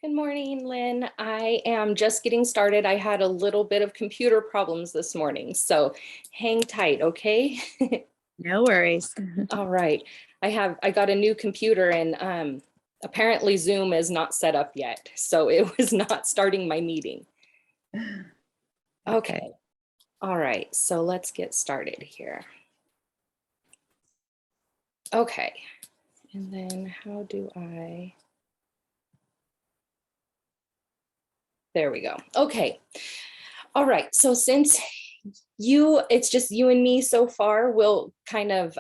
Good morning, Lynn. I am just getting started. I had a little bit of computer problems this morning, so hang tight, okay? No worries. All right. I got a new computer and apparently Zoom is not set up yet, so it was not starting my meeting. Okay. All right, so let's get started here. Okay. And then how do I... There we go. Okay. All right. So since it's just you and me so far, we'll kind of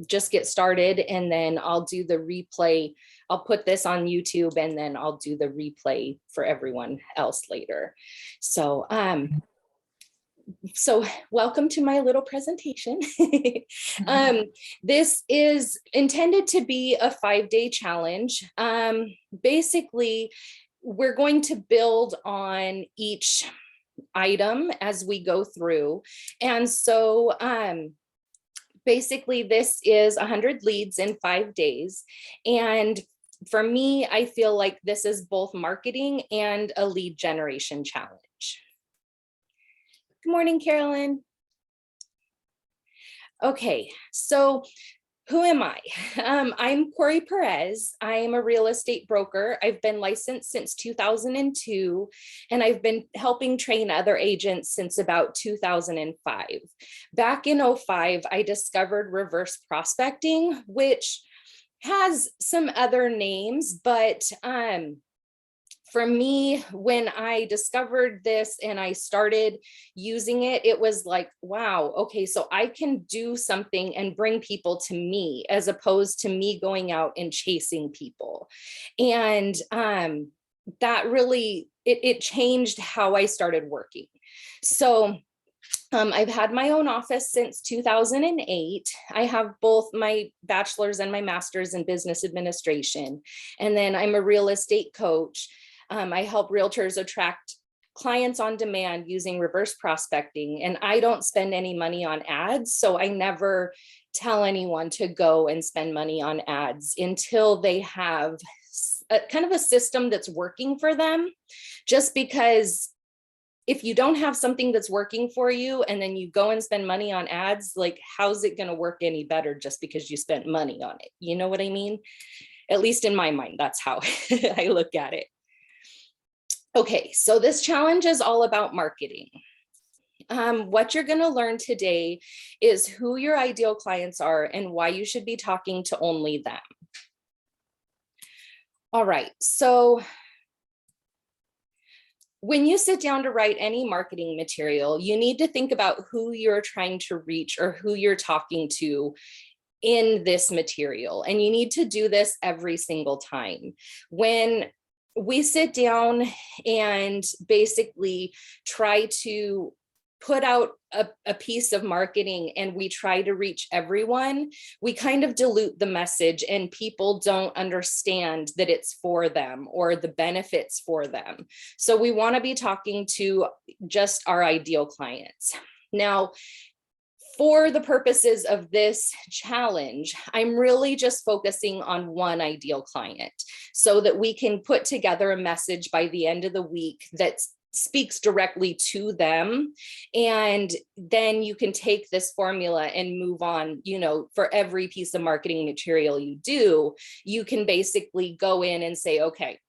just get started and then I'll do the replay. I'll put this on YouTube and then I'll do the replay for everyone else later. So welcome to my little presentation. This is intended to be a 5-day challenge. Basically, we're going to build on each item as we go through. And so basically this is 100 leads in 5 days. And for me, I feel like this is both marketing and a lead generation challenge. Good morning, Carolyn. Okay, so who am I? I'm Corey Perez. I am a real estate broker. I've been licensed since 2002, and I've been helping train other agents since about 2005. Back in 2005, I discovered reverse prospecting, which has some other names, but for me, when I discovered this and I started using it, it was like, wow, okay, so I can do something and bring people to me as opposed to me going out and chasing people. And that really, it changed how I started working. So I've had my own office since 2008. I have both my bachelor's and my master's in business administration. And then I'm a real estate coach. I help realtors attract clients on demand using reverse prospecting, and I don't spend any money on ads. So I never tell anyone to go and spend money on ads until they have a kind of a system that's working for them. Just because if you don't have something that's working for you and then you go and spend money on ads, like how's it going to work any better just because you spent money on it? You know what I mean? At least in my mind, that's how I look at it. Okay, so this challenge is all about marketing. What you're going to learn today is who your ideal clients are and why you should be talking to only them. All right, so when you sit down to write any marketing material, you need to think about who you're trying to reach or who you're talking to in this material. And you need to do this every single time. When we sit down and basically try to put out a piece of marketing and we try to reach everyone, we kind of dilute the message and people don't understand that it's for them or the benefits for them. So we want to be talking to just our ideal clients. Now, for the purposes of this challenge, I'm really just focusing on one ideal client so that we can put together a message by the end of the week that speaks directly to them. And then you can take this formula and move on, you know, for every piece of marketing material you do, you can basically go in and say, okay,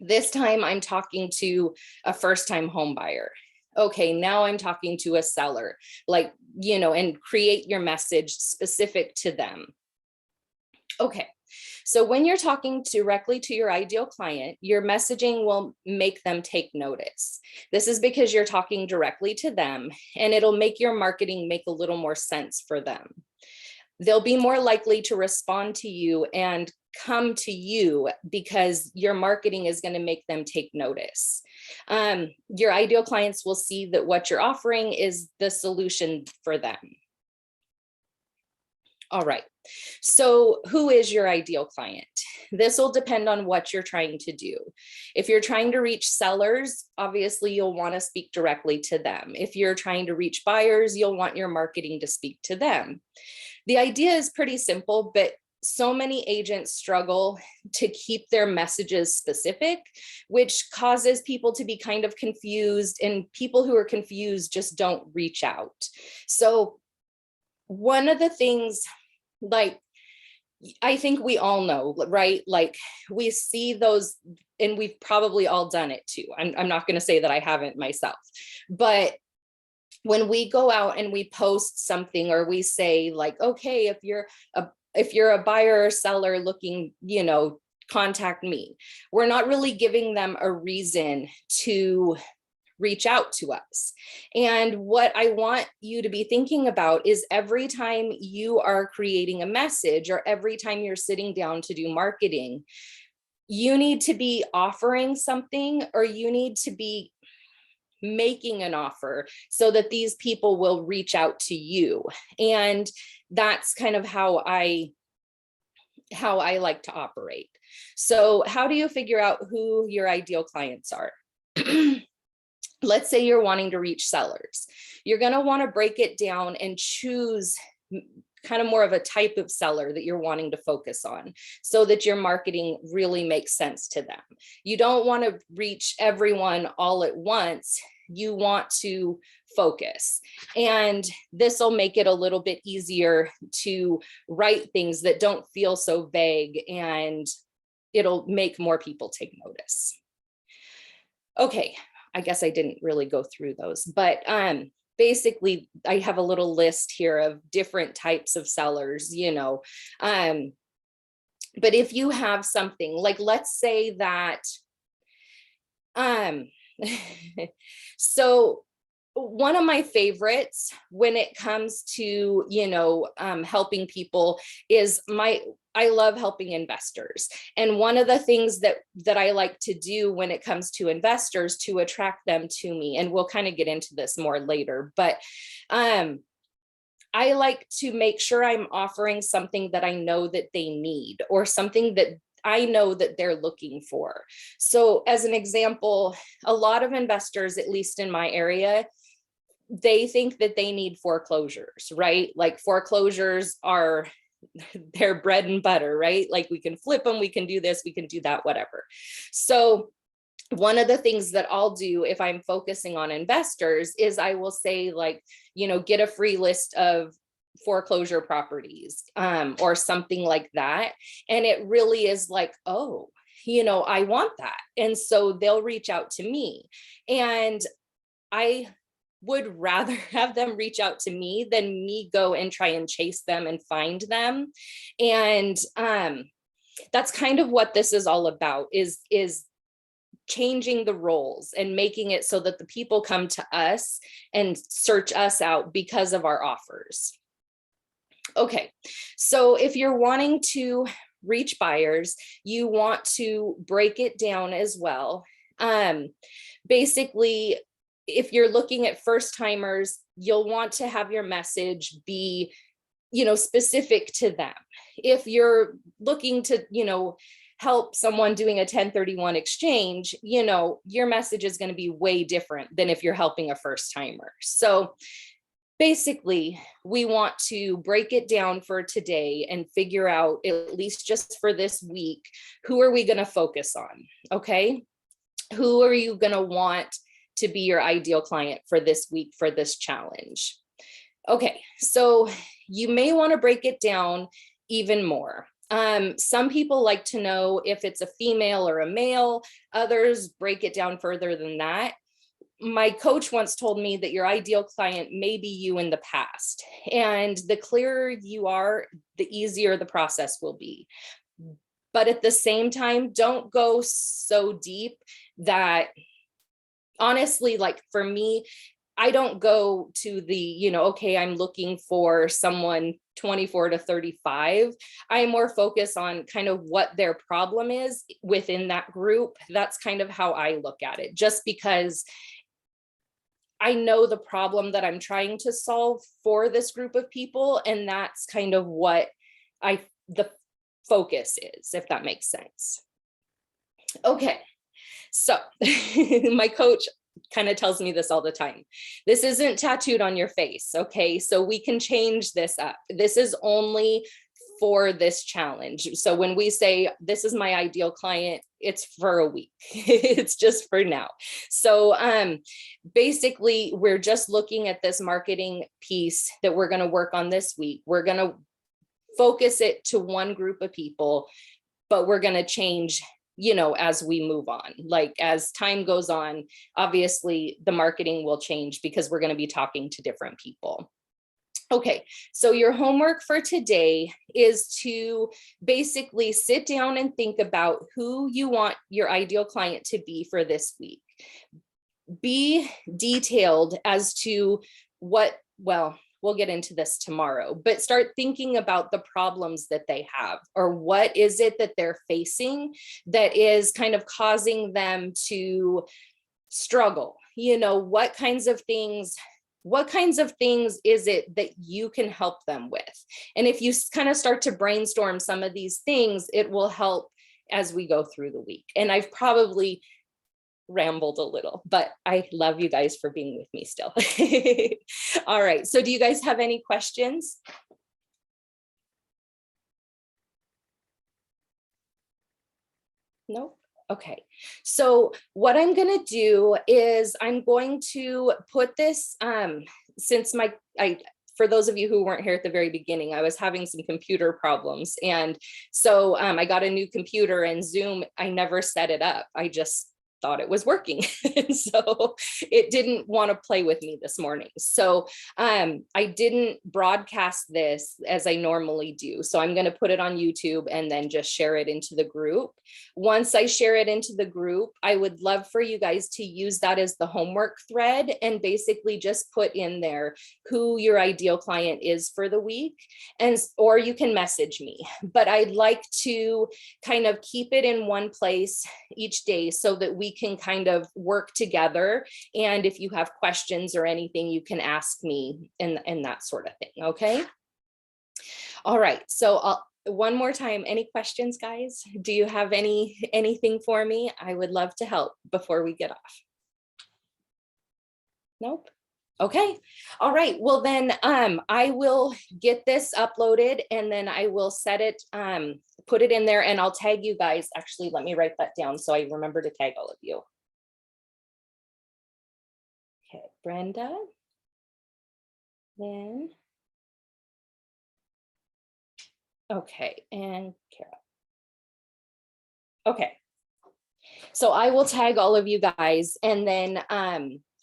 this time I'm talking to a first-time home buyer. Okay, now I'm talking to a seller, like, you know, and create your message specific to them. Okay, so when you're talking directly to your ideal client, your messaging will make them take notice. This is because you're talking directly to them and it'll make your marketing make a little more sense for them. They'll be more likely to respond to you and come to you because your marketing is going to make them take notice. Your ideal clients will see that what you're offering is the solution for them. All right, so who is your ideal client? This will depend on what you're trying to do. If you're trying to reach sellers, obviously you'll want to speak directly to them. If you're trying to reach buyers, you'll want your marketing to speak to them. The idea is pretty simple, but so many agents struggle to keep their messages specific, which causes people to be kind of confused, and people who are confused just don't reach out. So one of the things, like, I think we all know, right? Like, we see those, and we've probably all done it too. I'm not going to say that I haven't myself, but when we go out and we post something, or we say like, okay, if you're a buyer or seller looking, contact me. We're not really giving them a reason to reach out to us. And what I want you to be thinking about is, every time you are creating a message, or every time you're sitting down to do marketing, you need to be offering something, or you need to be making an offer so that these people will reach out to you. And that's kind of how I like to operate. So how do you figure out who your ideal clients are? Let's say you're wanting to reach sellers. You're going to want to break it down and choose kind of more of a type of seller that you're wanting to focus on, so that your marketing really makes sense to them. You don't want to reach everyone all at once. You want to focus. And this will make it a little bit easier to write things that don't feel so vague, and it'll make more people take notice. Okay, I guess I didn't really go through those, but basically I have a little list here of different types of sellers, but if you have something like, let's say that, so one of my favorites when it comes to, helping people is I love helping investors. And one of the things that I like to do when it comes to investors to attract them to me, and we'll kind of get into this more later, but I like to make sure I'm offering something that I know that they need, or something that I know that they're looking for. So as an example, a lot of investors, at least in my area, they think that they need foreclosures, right? Like, foreclosures are their bread and butter, right? Like, we can flip them, we can do this, we can do that, whatever. So one of the things that I'll do if I'm focusing on investors is I will say, like, get a free list of foreclosure properties, or something like that. And it really is like, oh, I want that. And so they'll reach out to me, and I would rather have them reach out to me than me go and try and chase them and find them. And that's kind of what this is all about, is changing the roles and making it so that the people come to us and search us out because of our offers. Okay, so if you're wanting to reach buyers, you want to break it down as well. Basically, if you're looking at first timers, you'll want to have your message be, specific to them. If you're looking to, help someone doing a 1031 exchange, your message is going to be way different than if you're helping a first timer. So basically, we want to break it down for today and figure out, at least just for this week, who are we going to focus on? Okay. Who are you going to want to be your ideal client for this week, for this challenge? Okay, so you may want to break it down even more. Some people like to know if it's a female or a male. Others break it down further than that. My coach once told me that your ideal client may be you in the past. And the clearer you are, the easier the process will be. But at the same time, don't go so deep that, honestly, like for me, I don't go to the, okay, I'm looking for someone 24 to 35. I more focus on kind of what their problem is within that group. That's kind of how I look at it, just because I know the problem that I'm trying to solve for this group of people. And that's kind of what the focus is, if that makes sense. Okay. So my coach kind of tells me this all the time. This isn't tattooed on your face. Okay. So we can change this up. This is only for this challenge. So when we say this is my ideal client, it's for a week. It's just for now. So basically, we're just looking at this marketing piece that we're going to work on this week. We're going to focus it to one group of people, but we're going to change, as we move on. Like as time goes on, obviously the marketing will change because we're going to be talking to different people. Okay, so your homework for today is to basically sit down and think about who you want your ideal client to be for this week. Be detailed as to what, well, we'll get into this tomorrow, but start thinking about the problems that they have, or what is it that they're facing that is kind of causing them to struggle. What kinds of things is it that you can help them with? And if you kind of start to brainstorm some of these things, it will help as we go through the week. And I've probably rambled a little, but I love you guys for being with me still. All right. So do you guys have any questions? No? Okay, so what I'm going to do is I'm going to put this, since for those of you who weren't here at the very beginning, I was having some computer problems. And so I got a new computer, and Zoom, I never set it up. I just thought it was working. And so it didn't want to play with me this morning. So I didn't broadcast this as I normally do. So I'm going to put it on YouTube and then just share it into the group. Once I share it into the group, I would love for you guys to use that as the homework thread and basically just put in there who your ideal client is for the week. Or you can message me, but I'd like to kind of keep it in one place each day so that we can kind of work together. And if you have questions or anything, you can ask me and that sort of thing. Okay. All right. So one more time, any questions, guys? Do you have anything for me? I would love to help before we get off. Nope. Okay. All right. Well, then I will get this uploaded, and then I will set it, put it in there, and I'll tag you guys. Actually, let me write that down so I remember to tag all of you. Okay, Brenda, Lynn. Okay, and Kara. Okay. So I will tag all of you guys, and then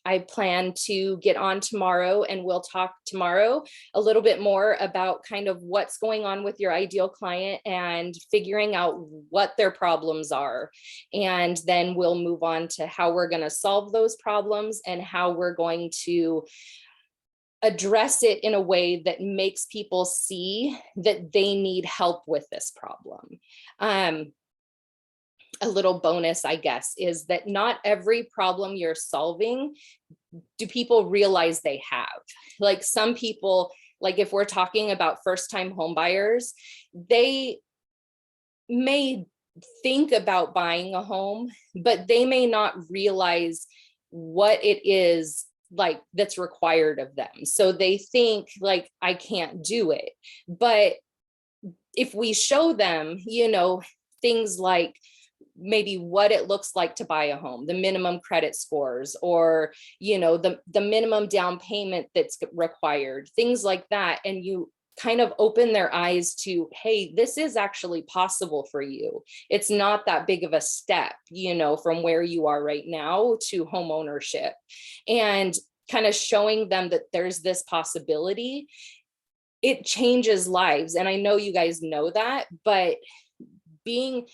I plan to get on tomorrow, and we'll talk tomorrow a little bit more about kind of what's going on with your ideal client and figuring out what their problems are. And then we'll move on to how we're going to solve those problems and how we're going to address it in a way that makes people see that they need help with this problem. A little bonus, I guess, is that not every problem you're solving do people realize they have. Like some people, like if we're talking about first-time home buyers, they may think about buying a home, but they may not realize what it is like that's required of them. So they think like, I can't do it. But if we show them, things like maybe what it looks like to buy a home, the minimum credit scores, or, the minimum down payment that's required, things like that. And you kind of open their eyes to, hey, this is actually possible for you. It's not that big of a step, from where you are right now to home ownership, and kind of showing them that there's this possibility. It changes lives. And I know you guys know that, but being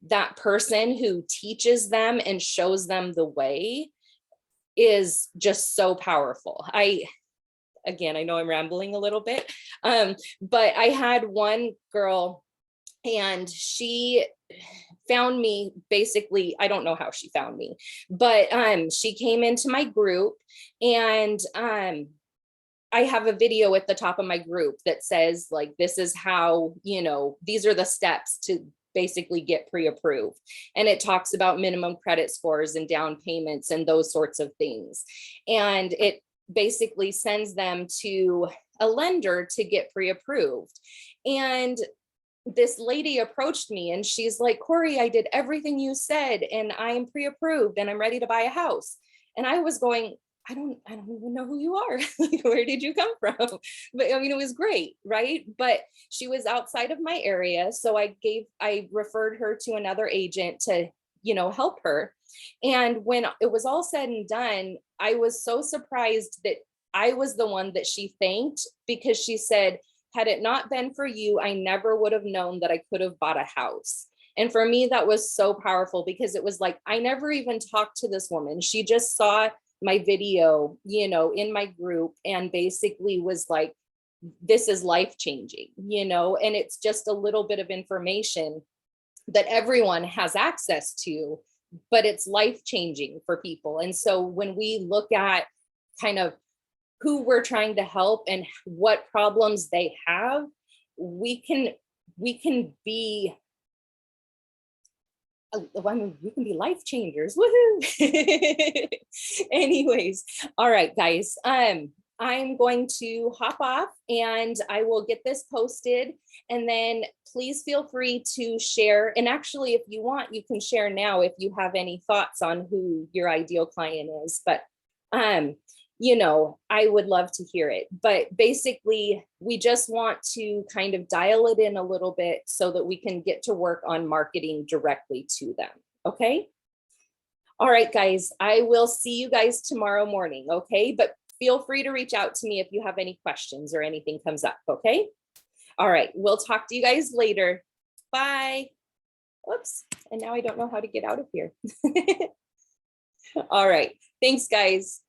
that person who teaches them and shows them the way is just so powerful. Again, I know I'm rambling a little bit, but I had one girl, and she found me basically, I don't know how she found me, but she came into my group, and I have a video at the top of my group that says like, this is how, these are the steps to basically get pre-approved. And it talks about minimum credit scores and down payments and those sorts of things. And it basically sends them to a lender to get pre-approved. And this lady approached me and she's like, Corey, I did everything you said and I'm pre-approved and I'm ready to buy a house. And I was going, I don't even know who you are. Like, where did you come from? But I mean, it was great, right? But she was outside of my area. So I referred her to another agent to, help her. And when it was all said and done, I was so surprised that I was the one that she thanked, because she said, had it not been for you, I never would have known that I could have bought a house. And for me, that was so powerful, because it was like, I never even talked to this woman. She just saw my video, in my group, and basically was like, this is life changing, and it's just a little bit of information that everyone has access to, but it's life changing for people. And so when we look at kind of who we're trying to help and what problems they have, we can be, we can be life changers. Woohoo! Anyways, all right, guys. I'm going to hop off and I will get this posted, and then please feel free to share. And actually, if you want, you can share now if you have any thoughts on who your ideal client is. But I would love to hear it. But basically, we just want to kind of dial it in a little bit so that we can get to work on marketing directly to them. Okay. All right, guys, I will see you guys tomorrow morning. Okay. But feel free to reach out to me if you have any questions or anything comes up. Okay. All right. We'll talk to you guys later. Bye. Oops. And now I don't know how to get out of here. All right. Thanks, guys.